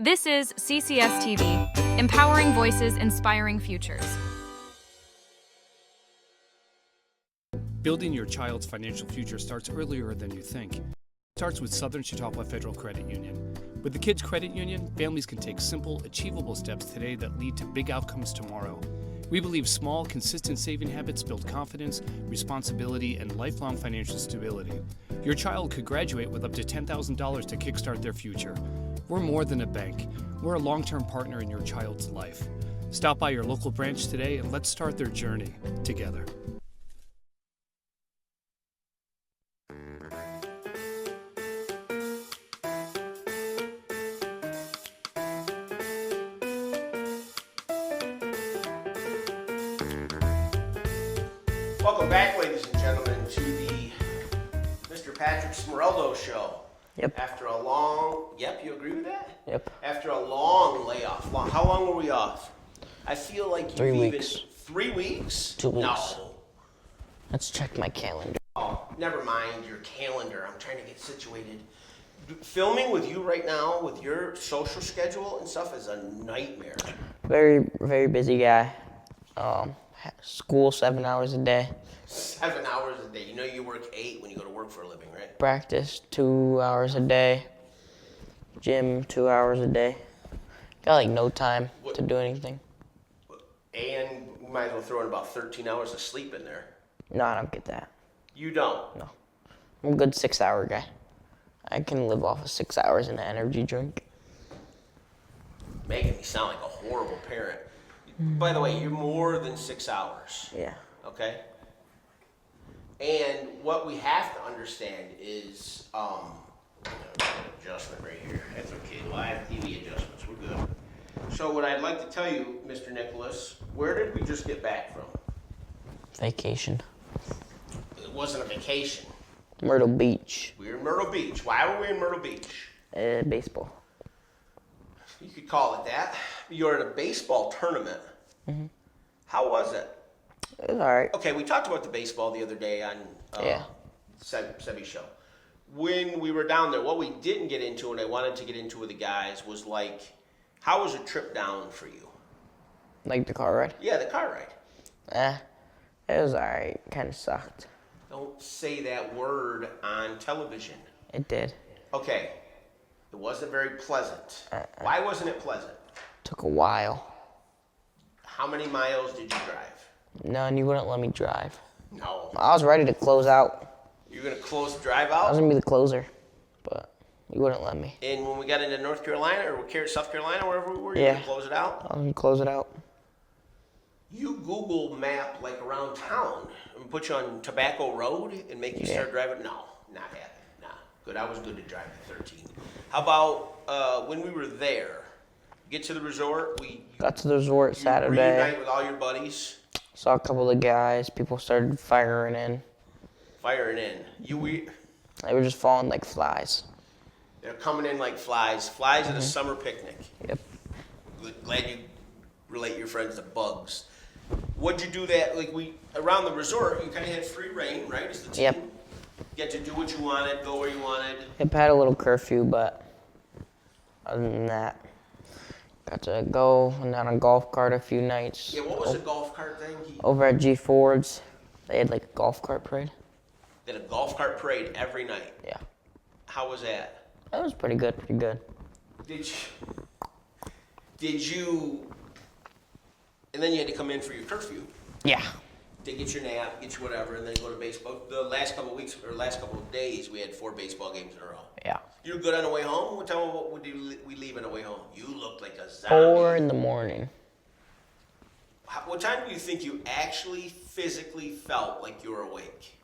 This is CCS TV, empowering voices, inspiring futures. Building your child's financial future starts earlier than you think. It starts with Southern Chautauqua Federal Credit Union. With the Kids Credit Union, families can take simple, achievable steps today that lead to big outcomes tomorrow. We believe small, consistent saving habits build confidence, responsibility, and lifelong financial stability. Your child could graduate with up to $10,000 to kickstart their future. We're more than a bank. We're a long-term partner in your child's life. Stop by your local branch today and let's start their journey together. Welcome back, ladies and gentlemen, to the Mr. Patrick Smeraldo Show. Yep. After a long, you agree with that? Yep. After a long layoff. How long were we off? I feel like 3 weeks. 3 weeks? 2 weeks. No. Let's check my calendar. Oh, never mind your calendar. I'm trying to get situated. Filming with you right now, with your social schedule and stuff, is a nightmare. Very, very busy guy. School 7 hours a day. 7 hours a day. You know you work 8 when you go to work for a living, right? Practice 2 hours a day. Gym 2 hours a day. Got like no time to do anything. And we might as well throw in about 13 hours of sleep in there. No, I don't get that. You don't? No. I'm a good 6 hour guy. I can live off of 6 hours in an energy drink. Making me sound like a horrible parent. By the way, you're more than 6 hours. Yeah. Okay? And what we have to understand is, adjustment right here. That's okay. Live TV adjustments. We're good. So what I'd like to tell you, Mr. Nicholas, where did we just get back from? Vacation. It wasn't a vacation. Myrtle Beach. We were in Myrtle Beach. Why were we in Myrtle Beach? Baseball. You could call it that. You're at a baseball tournament. Mm-hmm. How was it? It was alright. Okay, we talked about the baseball the other day on Sebi Show. When we were down there, what we didn't get into, and I wanted to get into with the guys, was like, how was a trip down for you? Like the car ride? Yeah, the car ride. It was alright. Kind of sucked. Don't say that word on television. It did. Okay, it wasn't very pleasant. Why wasn't it pleasant? Took a while. How many miles did you drive? None, you wouldn't let me drive. No. I was ready to close out. You're going to close the drive I was out? going to be the closer, but you wouldn't let me. And when we got into North Carolina or South Carolina, wherever we were, you going to close it out? I was going to close it out. You Google map like around town and put you on Tobacco Road and make you start driving? No, not happening. Nah. Good. I was good to drive at 13. How about when we were there? Get to the resort. Got to the resort Saturday. Reunite with all your buddies. Saw a couple of guys. People started firing in. They They were just falling like flies. They're coming in like flies. Flies at a summer picnic. Yep. Glad you relate your friends to bugs. What'd you do that? Around the resort, you kind of had free reign, right? As the team. Yep. You get to do what you wanted, go where you wanted. It had a little curfew, but other than that, got to go and on a golf cart a few nights. Yeah, what was the golf cart thing? Over at G Ford's, they had like a golf cart parade. They had a golf cart parade every night. Yeah. How was that? That was pretty good. Did you, and then you had to come in for your curfew. Yeah. To get your nap, get your whatever, and then go to baseball. The last couple of weeks, or last couple of days, we had 4 baseball games in a row. Yeah. You were good on the way home? What time would we leave on the way home? You looked like a zombie. 4 in the morning. What time do you think you actually physically felt like you were awake?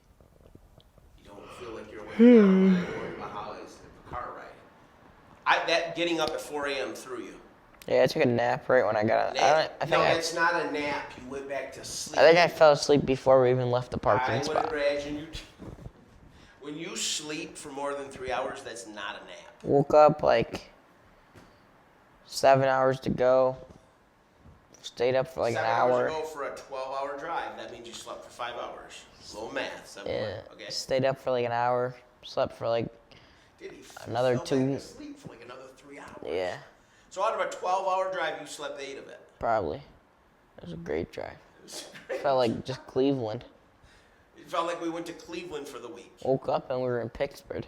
You don't feel like you're awake now. I'm worried about how it's the car ride. That getting up at 4 a.m. threw you. Yeah, I took a nap right when I got out. It's not a nap. You went back to sleep. I think I fell asleep before we even left the parking spot. I would imagine you. When you sleep for more than 3 hours, that's not a nap. Woke up like 7 hours to go. Stayed up for like an hour. 7 hours to go for a 12-hour drive. That means you slept for 5 hours. Little math. Yeah. Okay. Stayed up for like an hour. Slept for like Did he another fell 2. back to sleep for like another 3 hours? Yeah. So out of a 12-hour drive, you slept 8 of it. Probably. It was a great drive. It was great. Felt like just Cleveland. It felt like we went to Cleveland for the week. Woke up and we were in Pittsburgh.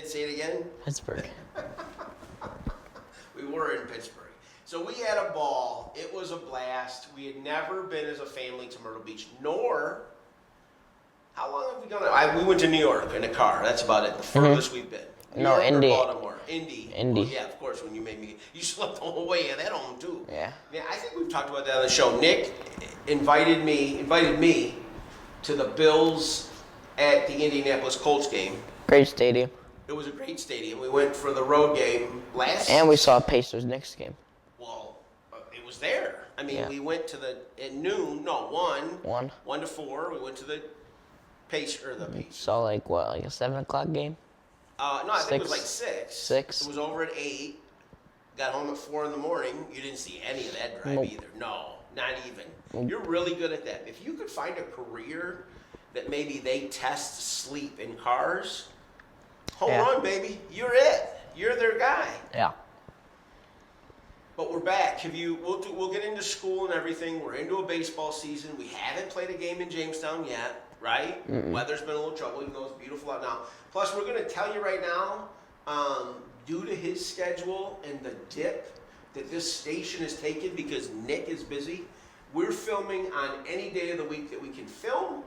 Say it again? Pittsburgh. We were in Pittsburgh. So we had a ball. It was a blast. We had never been as a family to Myrtle Beach, nor, how long have we done it? We went to New York in a car. That's about it. The furthest we've been. New York Indy. Or Baltimore. Indy. Indy. Well, yeah, of course, when you made me, you slept the whole way at that home too. Yeah. Yeah, I think we've talked about that on the show. Nick invited me to the Bills at the Indianapolis Colts game. Great stadium. It was a great stadium. We went for the road game And we saw Pacers Knicks game. Well, it was there. I mean, Yeah. we went to at noon, no, 1. 1 to 4, we went to the Pacers. Saw like a 7 o'clock game? No, I think it was like 6. 6. It was over at 8. Got home at 4 in the morning. You didn't see any of that drive Nope. either. No, not even. You're really good at that. If you could find a career that maybe they test sleep in cars, home run, baby. You're it. You're their guy. Yeah. But we're back. We'll get into school and everything. We're into a baseball season. We haven't played a game in Jamestown yet, right? Weather's been a little trouble, even though it's beautiful out now. Plus, we're going to tell you right now, due to his schedule and the dip that this station has taken because Nick is busy, we're filming on any day of the week that we can film,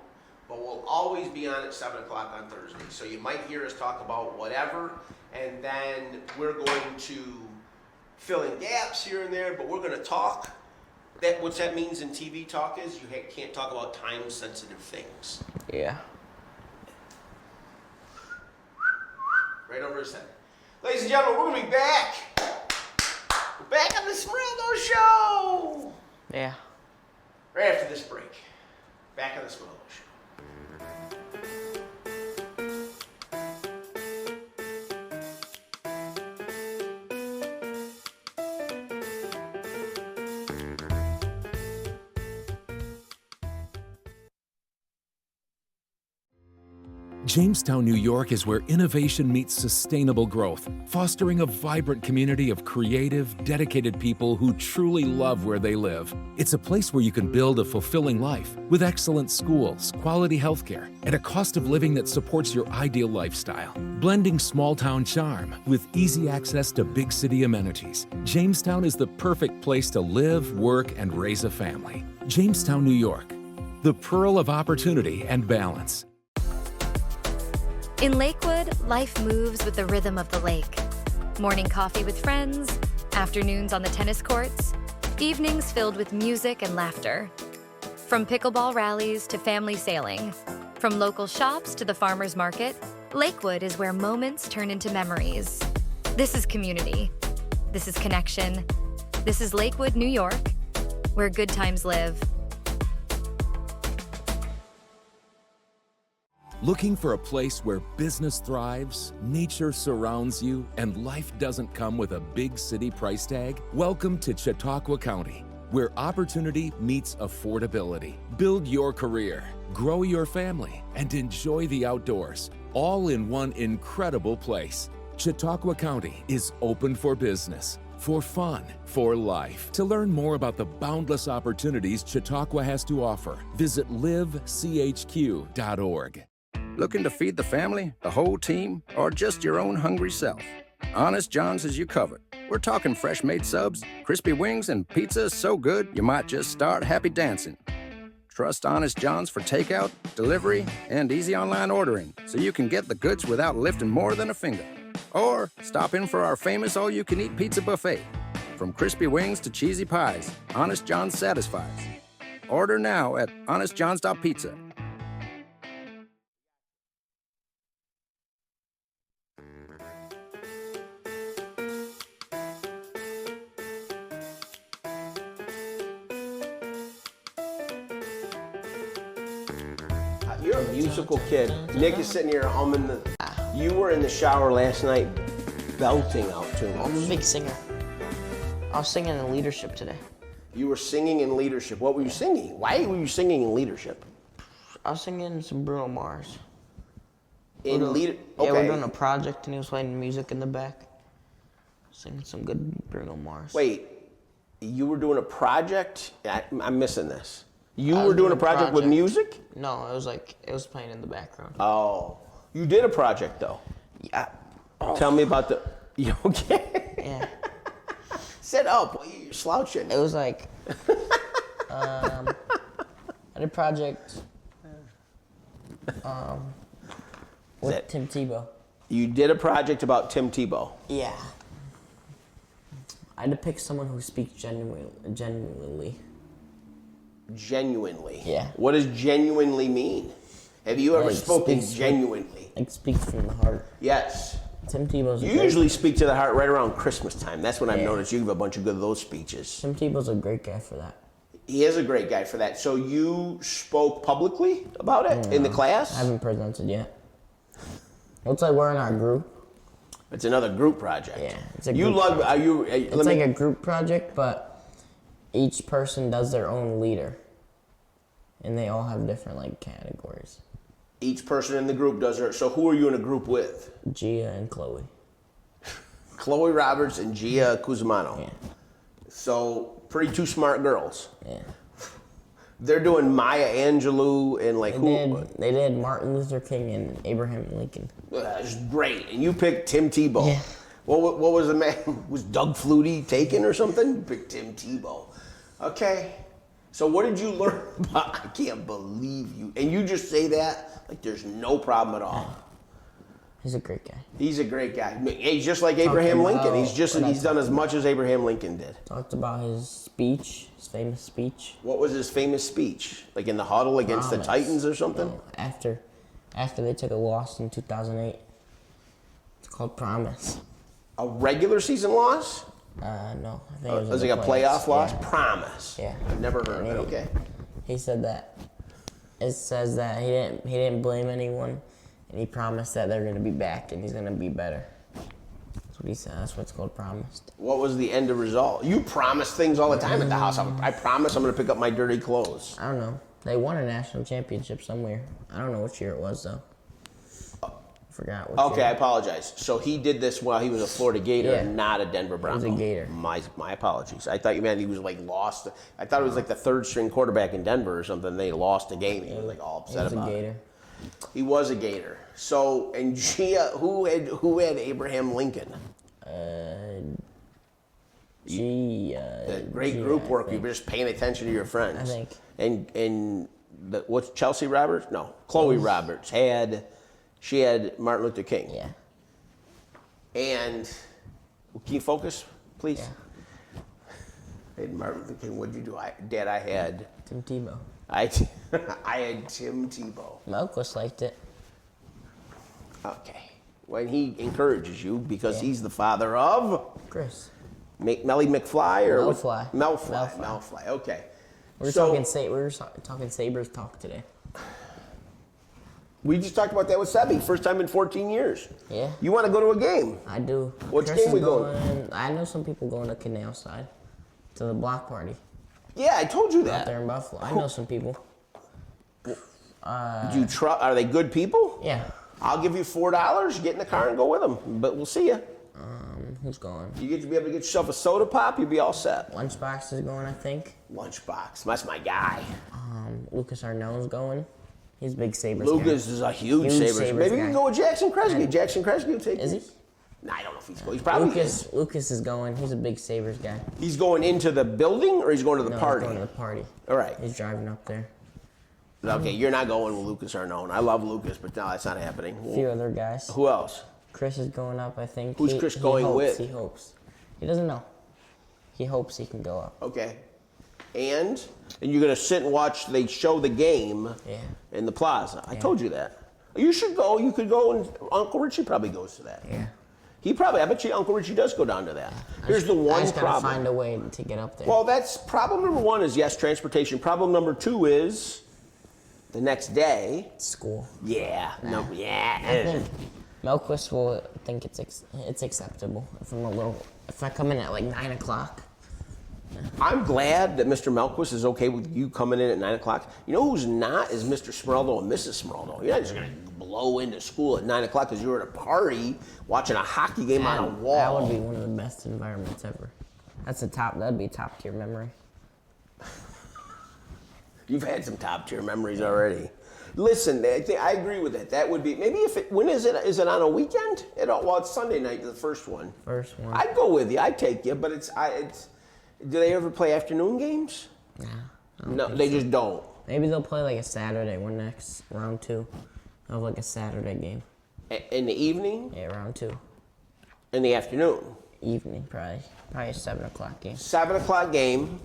but we'll always be on at 7 o'clock on Thursday. So you might hear us talk about whatever, and then we're going to fill in gaps here and there, but we're going to talk. What that means in TV talk is you can't talk about time-sensitive things. Yeah. Right over his head. Ladies and gentlemen, we're going to be back. We're back on the Smeraldo Show. Yeah. Right after this break. Back on the Smeraldo Show. Jamestown, New York is where innovation meets sustainable growth, fostering a vibrant community of creative, dedicated people who truly love where they live. It's a place where you can build a fulfilling life with excellent schools, quality healthcare, and a cost of living that supports your ideal lifestyle. Blending small-town charm with easy access to big city amenities, Jamestown is the perfect place to live, work, and raise a family. Jamestown, New York, the pearl of opportunity and balance. In Lakewood, life moves with the rhythm of the lake. Morning coffee with friends, afternoons on the tennis courts, evenings filled with music and laughter. From pickleball rallies to family sailing, from local shops to the farmer's market, Lakewood is where moments turn into memories. This is community. This is connection. This is Lakewood, New York, where good times live. Looking for a place where business thrives, nature surrounds you, and life doesn't come with a big city price tag? Welcome to Chautauqua County, where opportunity meets affordability. Build your career, grow your family, and enjoy the outdoors, all in one incredible place. Chautauqua County is open for business, for fun, for life. To learn more about the boundless opportunities Chautauqua has to offer, visit livechq.org. Looking to feed the family, the whole team, or just your own hungry self? Honest John's has you covered. We're talking fresh-made subs, crispy wings, and pizza so good you might just start happy dancing. Trust Honest John's for takeout, delivery, and easy online ordering so you can get the goods without lifting more than a finger. Or stop in for our famous all-you-can-eat pizza buffet. From crispy wings to cheesy pies, Honest John's satisfies. Order now at honestjohns.pizza. You're a musical kid. Nick is sitting here humming the. You were in the shower last night belting out tunes. I'm a big singer. I was singing in leadership today. You were singing in leadership. What were you singing? Why were you singing in leadership? I was singing some Bruno Mars. In leader. Yeah, Okay. we're doing a project and he was playing music in the back. Singing some good Bruno Mars. Wait, you were doing a project? I'm missing this. You were doing a project with music? No, it was playing in the background. Oh, you did a project though. Yeah. Tell me about the. You okay? Yeah. Sit up. You're slouching. It was like, I did a project with Tim Tebow. You did a project about Tim Tebow. Yeah. I had to pick someone who speaks genuinely. Genuinely. Yeah. What does genuinely mean? Have you ever spoken genuinely? Like speaks from the heart. Yes. Tim Tebow's You usually speak to the heart right around Christmas time. That's when I've noticed you give a bunch of good of those speeches. Tim Tebow's a great guy for that. He is a great guy for that. So you spoke publicly about it in the class? I haven't presented yet. Looks like we're in our group. It's another group project. Yeah, it's a You group love. project. Are you? It's like a group project, but each person does their own leader, and they all have different like categories. Each person in the group does their. So who are you in a group with? Gia and Chloe. Chloe Roberts and Gia Cusumano. Yeah. So pretty two smart girls. Yeah. They're doing Maya Angelou and like They did Martin Luther King and Abraham Lincoln. It's great. And you picked Tim Tebow. Yeah. What was the man? Was Doug Flutie taken or something? You picked Tim Tebow. Okay. So what did you learn about? I can't believe you. And you just say that like there's no problem at all. He's a great guy. He's a great guy. He's just like Abraham Lincoln. He's done as much as Abraham Lincoln did. Talked about his speech, his famous speech. What was his famous speech? Like in the huddle against the Titans or something? No, after they took a loss in 2008. It's called Promise. A regular season loss? No, I think it was. Was it like a playoff loss? Yeah. Promise. Yeah. I've never heard of it. Okay. He said that. It says that he didn't blame anyone, and he promised that they're gonna be back and he's gonna be better. That's what he said. That's what it's called, promised. What was the end result? You promise things all the time at the house. I promise I'm going to pick up my dirty clothes. I don't know. They won a national championship somewhere. I don't know which year it was though. I forgot what Okay, year. I apologize. So he did this while he was a Florida Gator and not a Denver Bronco. He was a Gator. My apologies. I thought you meant he was like lost. I thought it was like the third string quarterback in Denver or something. They lost a game. He was like all upset about He was a it. Gator. He was a Gator. So, and Gia, who had Abraham Lincoln? Great group work. You were just paying attention to your friends. I think. And what's Chelsea Roberts? No, Chloe Roberts she had Martin Luther King. Yeah. And can you focus, please? Yeah. I had Martin Luther King. What'd you do? Dad, I had Tim Tebow. I had Tim Tebow. Malquist liked it. Okay. When he encourages you because he's the father of Chris. Melly McFly or Melfly. Melfly. Okay. We were talking Sabres talk today. We just talked about that with Sebi. First time in 14 years. Yeah. You want to go to a game? I do. Which Chris game is we going? I know some people going to Canal Side to the block party Yeah, I told you out that. there in Buffalo. I know some people. Are they good people? Yeah. I'll give you $4. Get in the car and go with them. But we'll see you. Who's going? You get to be able to get yourself a soda pop. You'll be all set. Lunchbox is going, I think. Lunchbox. That's my guy. Lucas Arnault's going. He's a big Sabres Lucas guy. is a huge Sabres. Maybe Sabres you can guy. go with Jackson Kresge. Jackson Kresge will take Is he? Nah, I don't know if he's going. He's probably Lucas is going. He's a big Sabres guy. He's going into the building or he's going to the No, party? He's going to the party. All right. He's driving up there. Okay, you're not going with Lucas Arnault. I love Lucas, but no, that's not happening. A few other guys. Who else? Chris is going up, I think. Who's Chris going with? He hopes. He doesn't know. He hopes he can go up. Okay. And you're going to sit and watch, they show the game in the plaza. I told you that. You should go. You could go, and Uncle Richie probably goes to that. Yeah. I bet you Uncle Richie does go down to that. Here's the I one just gotta problem. find a way to get up there. Well, that's problem number one is yes, transportation. Problem number two is the next day. School. Yeah. No. I Yeah. think Melquist will think it's acceptable if I come in at like 9 o'clock. I'm glad that Mr. Melquist is okay with you coming in at 9 o'clock. You know who's not is Mr. Smeraldo and Mrs. Smeraldo. You're not just going to blow into school at 9 o'clock because you were at a party watching a hockey game on a wall. That would be one of the best environments ever. That'd be top tier memory. You've had some top tier memories already. Listen, I agree with that. That would be, maybe when is it? Is it on a weekend? Well, it's Sunday night, the first one. First one. I'd go with you. I'd take you, but do they ever play afternoon games? No, they just don't. Maybe they'll play like a Saturday one next round 2 of like a Saturday game. In the evening? Yeah, round 2. In the afternoon? Evening, probably a 7 o'clock game. 7 o'clock game.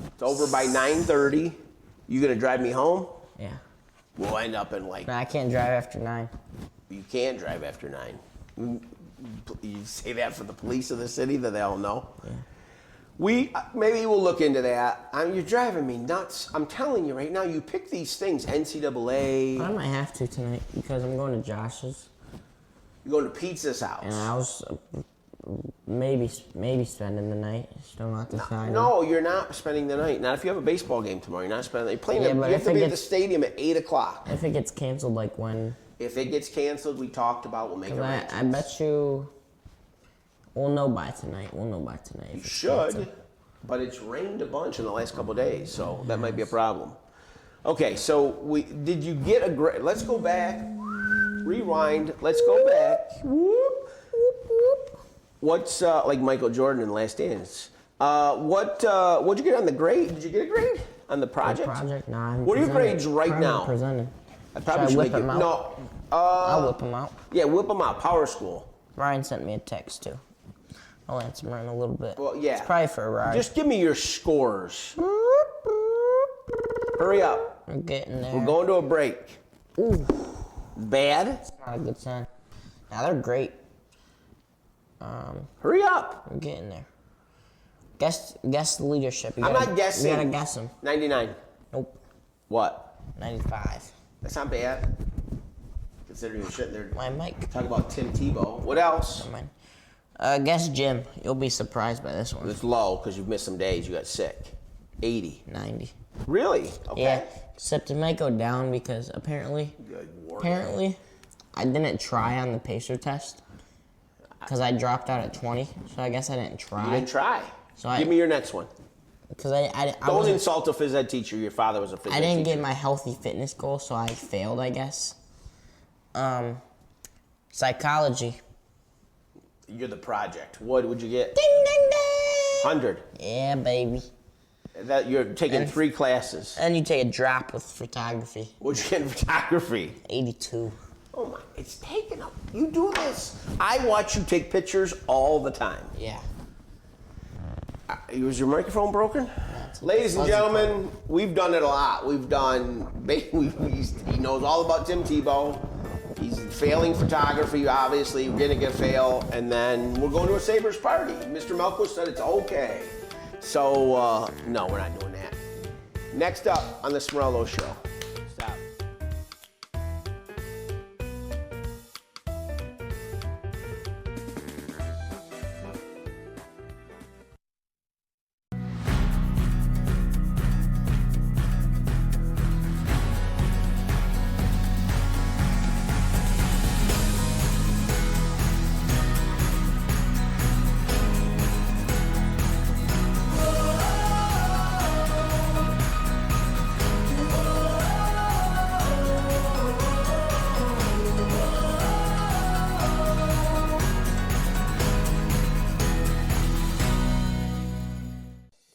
It's over by 9:30. You gonna drive me home? Yeah. We'll end up in like. No, I can't drive after 9. You can't drive after 9. You say that for the police of the city that they all know. Yeah. Maybe we'll look into that. You're driving me nuts. I'm telling you right now. You pick these things, NCAA. I might have to tonight because I'm going to Josh's. You're going to Pizza's house. And I was maybe spending the night. Still not decided. No, you're not spending the night. Not if you have a baseball game tomorrow. You're not spending. You're playing. Yeah, but you have to be at the stadium at 8 o'clock. If it gets canceled, like when? If it gets canceled, we talked about. We'll make arrangements. I bet you. We'll know by tonight. You should, but it's rained a bunch in the last couple of days, so that might be a problem. Okay, so did you get a grade? Let's go back. Rewind. Let's go back. Whoop, whoop, whoop. What's like Michael Jordan in Last Dance? What'd you get on the grade? Did you get a grade on the project? No. What are your grades right now? Presented. I probably should whip make them it. out? No. I'll whip them out. Yeah, whip them out. Power School. Ryan sent me a text too. I'll answer him in a little bit. Well, yeah. It's probably for a ride. Just give me your scores. Hurry up. I'm getting there. We're going to a break. Ooh. Bad? It's not a good sign. Now they're great. Hurry up. I'm getting there. Guess the leadership. I'm not guessing. You gotta guess them. 99. Nope. What? 95. That's not bad. Considering you're sitting there My mic. talking about Tim Tebow. What else? Never mind. Guess Jim. You'll be surprised by this one. It's low because you've missed some days. You got sick. 80. 90. Really? Okay. Yeah. Except it might go down because apparently I didn't try on the pacer test because I dropped out at 20. So I guess I didn't try. You didn't try. So Give me your next one. Because I Don't wasn't- insult a phys ed teacher. Your father was a phys ed teacher. I didn't get my healthy fitness goal, so I failed, I guess. Psychology. You're the project. What would you get? Ding, ding, ding. 100. Yeah, baby. That you're taking 3 classes. And you take a drop with photography. What'd you get in photography? 82. Oh my, it's taken up. You do this. I watch you take pictures all the time. Yeah. Was your microphone broken? Ladies and gentlemen, we've done it a lot. We've done, he knows all about Tim Tebow. He's failing photography, obviously. We're gonna get fail. And then we're going to a Sabres party. Mr. Melquist said it's okay. So, no, we're not doing that. Next up on the Smeraldo Show. Stop.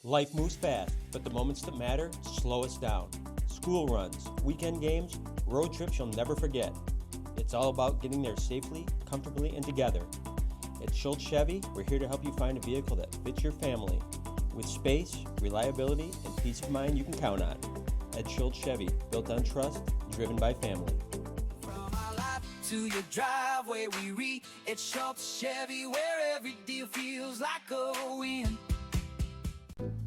Life moves fast, but the moments that matter slow us down. School runs, weekend games, road trips you'll never forget. It's all about getting there safely, comfortably, and together. At Schultz Chevy, we're here to help you find a vehicle that fits your family with space, reliability, and peace of mind you can count on. At Schultz Chevy, built on trust, driven by family. From our lot to your driveway, we reach at Schultz Chevy, where every deal feels like a win.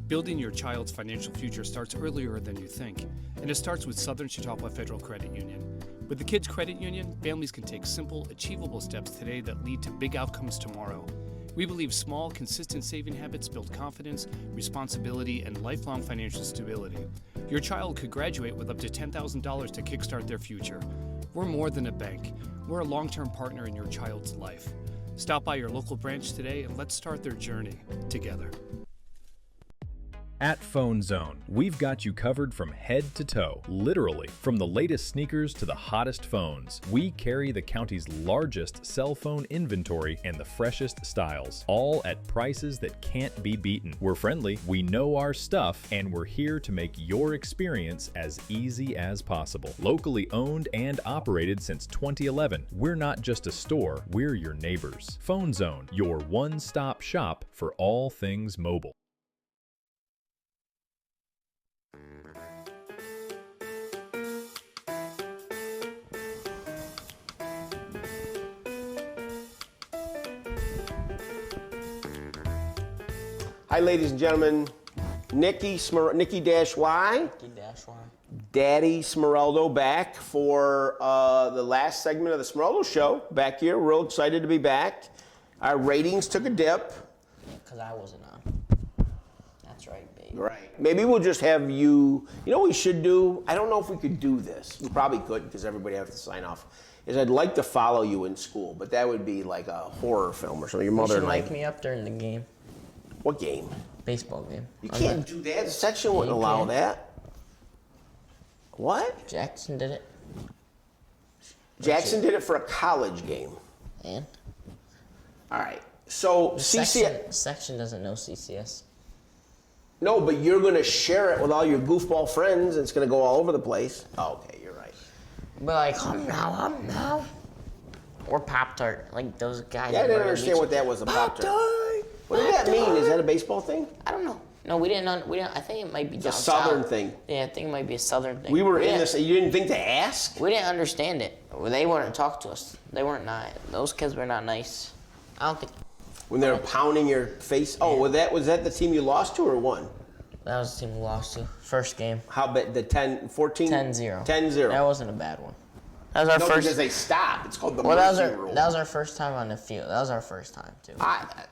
Building your child's financial future starts earlier than you think, and it starts with Southern Chautauqua Federal Credit Union. With the Kids Credit Union, families can take simple, achievable steps today that lead to big outcomes tomorrow. We believe small, consistent saving habits build confidence, responsibility, and lifelong financial stability. Your child could graduate with up to $10,000 to kickstart their future. We're more than a bank. We're a long-term partner in your child's life. Stop by your local branch today and let's start their journey together. At Phone Zone, we've got you covered from head to toe, literally. From the latest sneakers to the hottest phones, we carry the county's largest cell phone inventory and the freshest styles, all at prices that can't be beaten. We're friendly, we know our stuff, and we're here to make your experience as easy as possible. Locally owned and operated since 2011, we're not just a store, we're your neighbors. Phone Zone, your one-stop shop for all things mobile. Hi, ladies and gentlemen. Nikki Y, Daddy Smeraldo back for the last segment of the Smeraldo Show. Back here, real excited to be back. Our ratings took a dip. Because I wasn't on. That's right, baby. Right. Maybe we'll just have you. You know what we should do? I don't know if we could do this. We probably could because everybody has to sign off. Is I'd like to follow you in school, but that would be like a horror film or something. Your mother You should and mic me up during the game. What game? Baseball game. You can't do that. The section wouldn't allow that. What? Jackson did it. Jackson did it for a college game. And? All right. So CCS. Section doesn't know CCS. No, but you're going to share it with all your goofball friends, and it's going to go all over the place. Oh, okay, you're right. But like, hum now. Or Pop-Tart, like those guys. Yeah, I didn't understand what that was, a Pop-Tart. What does that mean? Is that a baseball thing? I don't know. No, we didn't. I think it might be It's down a southern south. thing. Yeah, I think it might be a southern thing. We were in this. You didn't think to ask? We didn't understand it. They wouldn't talk to us. They weren't nice. Those kids were not nice. I don't think. When they were pounding your face. Oh, was that the team you lost to or won? That was the team we lost to. First game. How about the 14? 10-0. 10-0. That wasn't a bad one. That was our No, first. because they stopped. It's called the Well, mercy rule. that was our first time on the field. That was our first time too.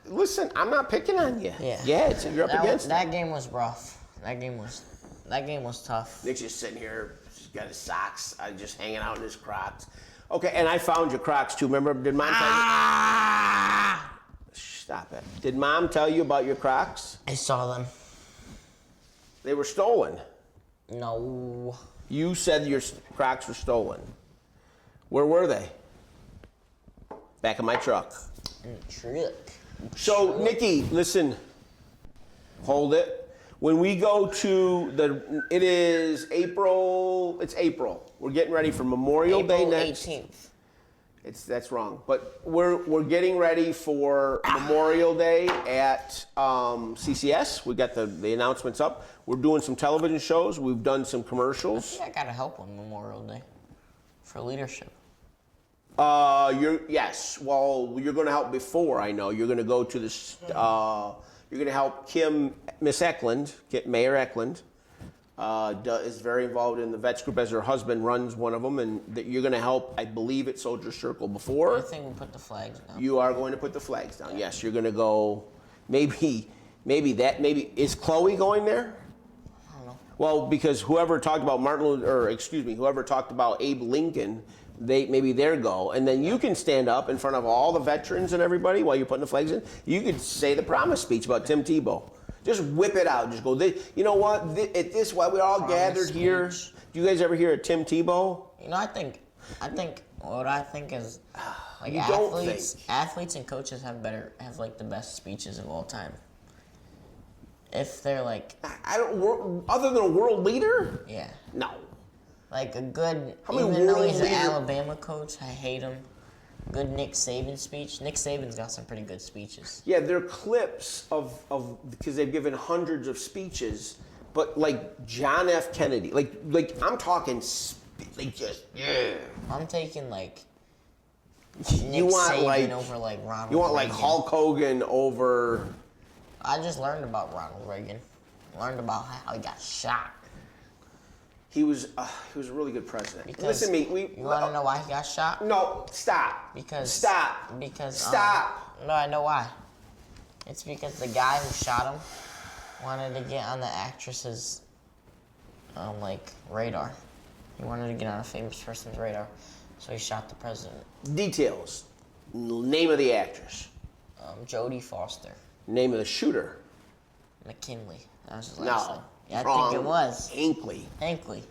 Listen, I'm not picking on you. Yeah. Yeah, you're up against it. That game was rough. That game was tough. Nick's just sitting here, he's got his socks, just hanging out in his Crocs. Okay, and I found your Crocs too. Remember, did Mom tell you? Stop it. Did Mom tell you about your Crocs? I saw them. They were stolen. No. You said your Crocs were stolen. Where were they? Back in my truck. In the truck. So, Nikki, listen. Hold it. When we go to it is April. It's April. We're getting ready for Memorial Day next. 18th. That's wrong. But we're getting ready for Memorial Day at CCS. We got the announcements up. We're doing some television shows. We've done some commercials. I gotta help on Memorial Day for leadership. Yes. Well, you're going to help before. I know you're going to go to this. You're going to help Miss Eklund, Mayor Eklund, is very involved in the vets group as her husband runs one of them, and that you're going to help. I believe at Soldier Circle before. I think we'll put the flags down. You are going to put the flags down. Yes, you're going to go. Maybe is Chloe going there? I don't know. Well, because whoever talked about whoever talked about Abe Lincoln. Maybe their go, and then you can stand up in front of all the veterans and everybody while you're putting the flags in. You could say the promise speech about Tim Tebow. Just whip it out. Just go. You know what? At this, while we're all gathered here, do you guys ever hear of Tim Tebow? You know, I think what I think is like You don't athletes and coaches have like the best speeches of all time. If they're like, other than a world leader? Yeah. No. Like a good, How many even though world he's an leader- Alabama coach, I hate him. Good Nick Saban speech. Nick Saban's got some pretty good speeches. Yeah, they're clips of because they've given hundreds of speeches, but like John F. Kennedy, like I'm talking, I'm taking like You Nick want Saban like over like Ronald. You want like Reagan. Hulk Hogan over. I just learned about Ronald Reagan. Learned about how he got shot. He was a really good president. Because Listen to me. You want to know why he got shot? No, stop. Stop. No, I know why. It's because the guy who shot him wanted to get on the actress's radar. He wanted to get on a famous person's radar. So he shot the president. Details. Name of the actress. Jodie Foster. Name of the shooter. McKinley. That was his last No. name. Yeah, I wrong. think it was. Hinckley. Hinckley.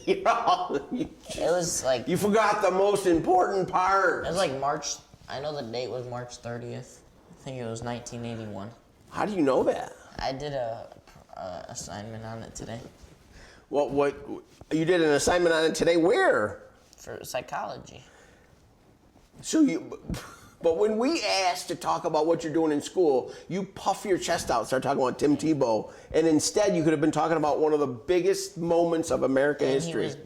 You're all, It was like, you forgot the most important part. it was like March, I know the date was March 30th. I think it was 1981. How do you know that? I did a assignment on it today What you did an assignment on it today? Where? for psychology. So but when we asked to talk about what you're doing in school, you puff your chest out, start talking about Tim Tebow, and instead you could have been talking about one of the biggest moments of American history. He was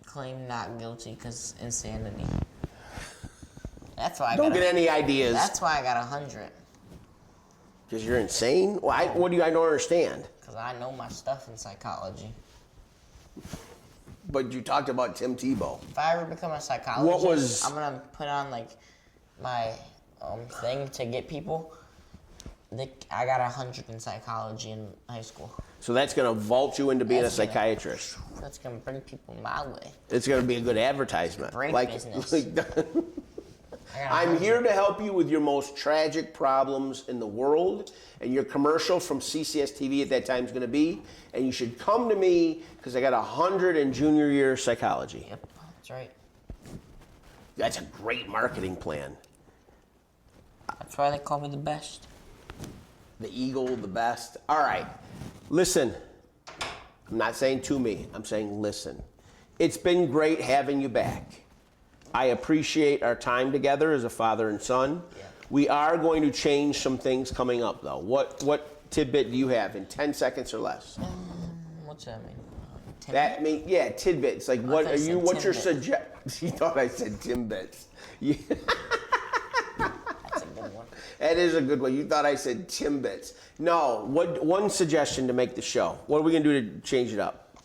claimed not guilty because insanity. That's why I Don't got get any ideas. That's why I got 100. Because you're insane? Why? What do you? I don't understand. Because I know my stuff in psychology. But you talked about Tim Tebow. If I ever become a psychologist, What I'm gonna put on like my thing to get people. I got 100 in psychology in high school. So that's going to vault you into being That's a gonna- psychiatrist. That's gonna bring people my way. It's going to be a good advertisement. Great business. I got I'm 100. here to help you with your most tragic problems in the world, and your commercial from CCS TV at that time is going to be, and you should come to me because I got 100 in junior year psychology. Yep, that's right. That's a great marketing plan. That's why they call me the best. The eagle, the best. All right, listen. I'm not saying to me, I'm saying listen. It's been great having you back. I appreciate our time together as a father and son. Yeah. We are going to change some things coming up, though. What tidbit do you have in 10 seconds or less? What's that mean? That mean, yeah, tidbits. Like, what thought are you you? said What's your Timbits. suggestion? You thought I said Timbits. Yeah, That's a good one. that is a good one. You thought I said Timbits. No. What? One suggestion to make the show. What are we gonna do to change it up?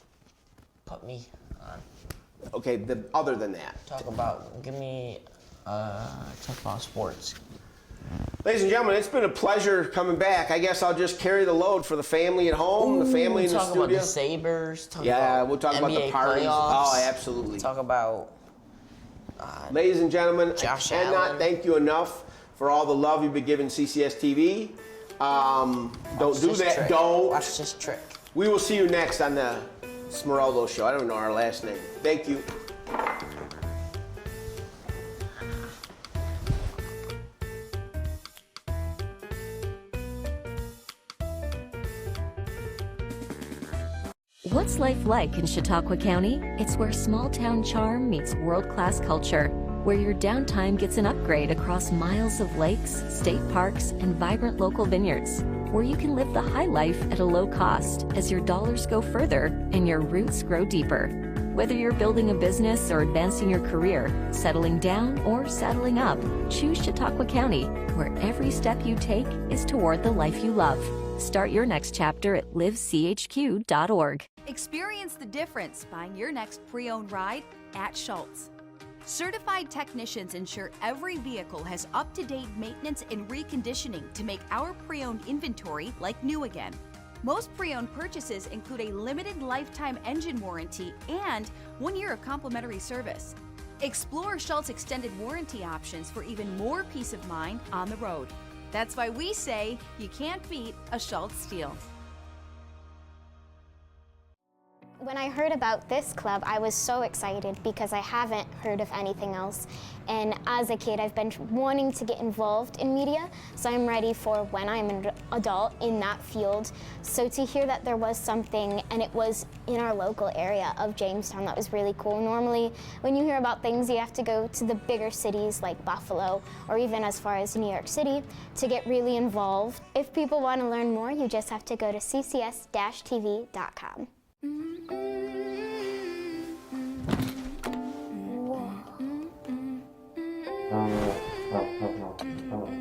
Put me on. Okay. Other than that. Give me, talk about sports. Ladies and gentlemen, it's been a pleasure coming back. I guess I'll just carry the load for the family at home, the family in the Talk studio. about the Sabres. We'll talk about the NBA parties. playoffs. Oh, absolutely. Talk about Ladies and gentlemen, Josh I cannot Allen. thank you enough for all the love you've been giving CCS TV. Don't do that. Trick. Don't. Watch this trick. We will see you next on the Smeraldo Show. I don't know our last name. Thank you. What's life like in Chautauqua County? It's where small-town charm meets world-class culture, where your downtime gets an upgrade across miles of lakes, state parks, and vibrant local vineyards, where you can live the high life at a low cost as your dollars go further and your roots grow deeper. Whether you're building a business or advancing your career, settling down or settling up, choose Chautauqua County, where every step you take is toward the life you love. Start your next chapter at livechq.org. Experience the difference buying your next pre-owned ride at Schultz. Certified technicians ensure every vehicle has up-to-date maintenance and reconditioning to make our pre-owned inventory like new again. Most pre-owned purchases include a limited lifetime engine warranty and 1 year of complimentary service. Explore Schultz extended warranty options for even more peace of mind on the road. That's why we say you can't beat a Schultz deal. When I heard about this club, I was so excited because I haven't heard of anything else. And as a kid, I've been wanting to get involved in media, so I'm ready for when I'm an adult in that field. So to hear that there was something, and it was in our local area of Jamestown, that was really cool. Normally, when you hear about things, you have to go to the bigger cities like Buffalo, or even as far as New York City, to get really involved. If people want to learn more, you just have to go to ccs-tv.com. Whoa.